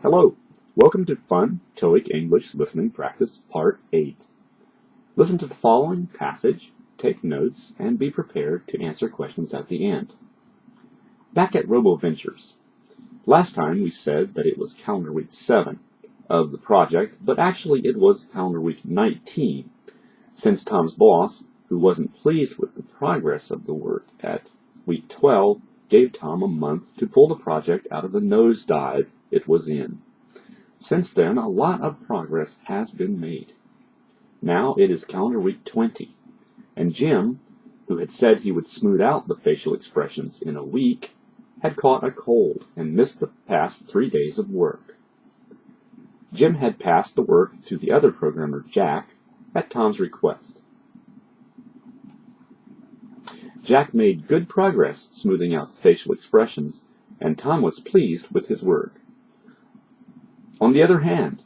Hello, welcome to Fun TOEIC English Listening Practice Part 8. Listen to the following passage, take notes, and be prepared to answer questions at the end. Back at RoboVentures. Last time we said that it was calendar week 7 of the project, but actually it was calendar week 19, since Tom's boss, who wasn't pleased with the progress of the work at week 12, gave Tom a month to pull the project out of the nosedive it was in. Since then, a lot of progress has been made. Now it is calendar week 20, and Jim, who had said he would smooth out the facial expressions in a week, had caught a cold and missed the past 3 days of work. Jim had passed the work to the other programmer, Jack, at Tom's request. Jack made good progress smoothing out the facial expressions, and Tom was pleased with his work. On the other hand,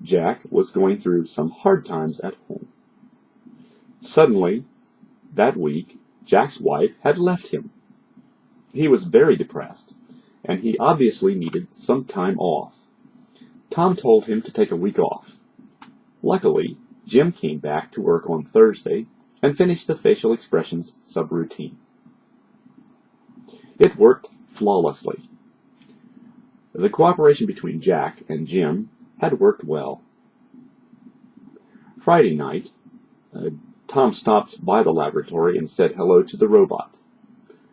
Jack was going through some hard times at home. Suddenly, that week, Jack's wife had left him. He was very depressed, and he obviously needed some time off. Tom told him to take a week off. Luckily, Jim came back to work on Thursday and finished the facial expressions subroutine. It worked flawlessly. The cooperation between Jack and Jim had worked well. Friday night, Tom stopped by the laboratory and said hello to the robot.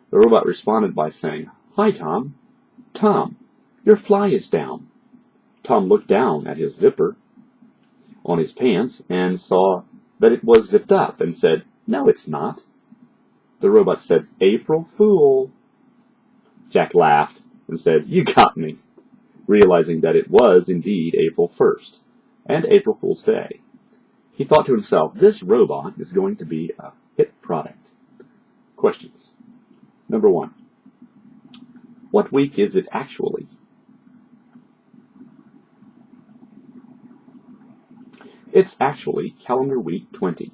The robot responded by saying, "Hi, Tom. Tom, your fly is down." Tom looked down at his zipper on his pants and saw that it was zipped up and said, "No, it's not." The robot said, "April Fool." Jack laughed and said, "You got me," realizing that it was indeed April 1st and April Fool's Day. He thought to himself, this robot is going to be a hit product. Questions. Number 1. What week is it actually? It's actually calendar week 20.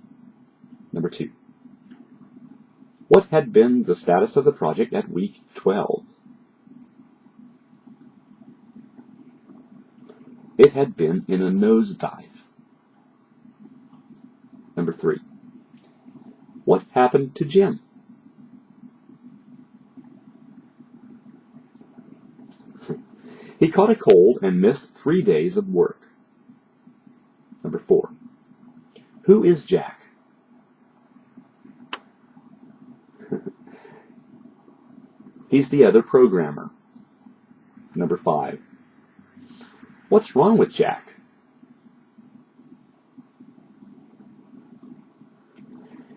Number 2. What had been the status of the project at week 12? It had been in a nosedive. Number 3. What happened to Jim? He caught a cold and missed 3 days of work. Number 4. Who is Jack? He's the other programmer. Number 5. What's wrong with Jack?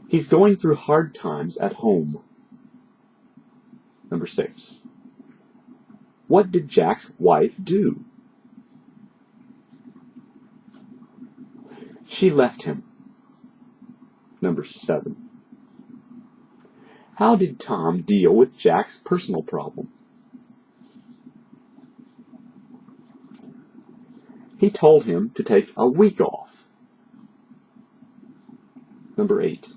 He's going through hard times at home. Number 6. What did Jack's wife do? She left him. Number 7. How did Tom deal with Jack's personal problem? He told him to take a week off. Number 8.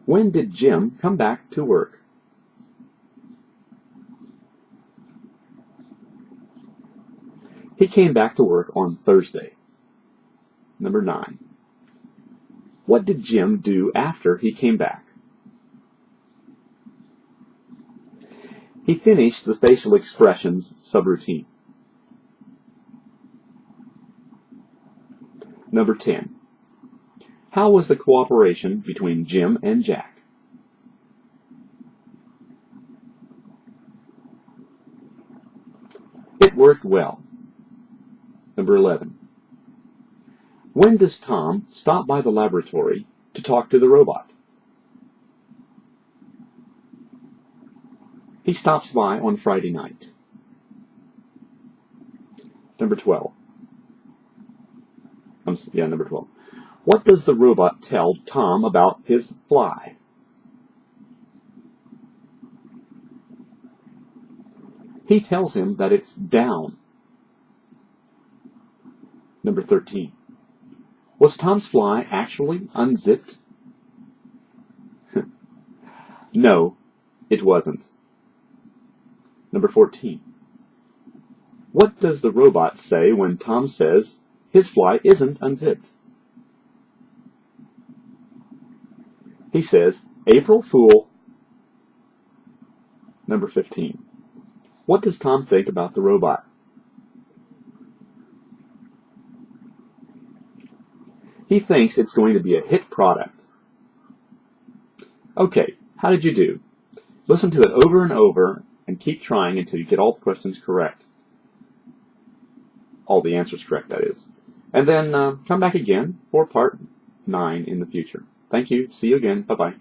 When did Jim come back to work? He came back to work on Thursday. Number 9. What did Jim do after he came back? He finished the facial expressions subroutine. Number 10. How was the cooperation between Jim and Jack? It worked well. Number 11. When does Tom stop by the laboratory to talk to the robot? He stops by on Friday night. Number 12. Number 12. What does the robot tell Tom about his fly? He tells him that it's down. Number 13. Was Tom's fly actually unzipped? No, it wasn't. Number 14. What does the robot say when Tom says his fly isn't unzipped? He says, April Fool. Number 15. What does Tom think about the robot? He thinks it's going to be a hit product. Okay, how did you do? Listen to it over and over and keep trying until you get all the questions correct. All the answers correct, that is. And then come back again for part 9 in the future. Thank you. See you again. Bye-bye.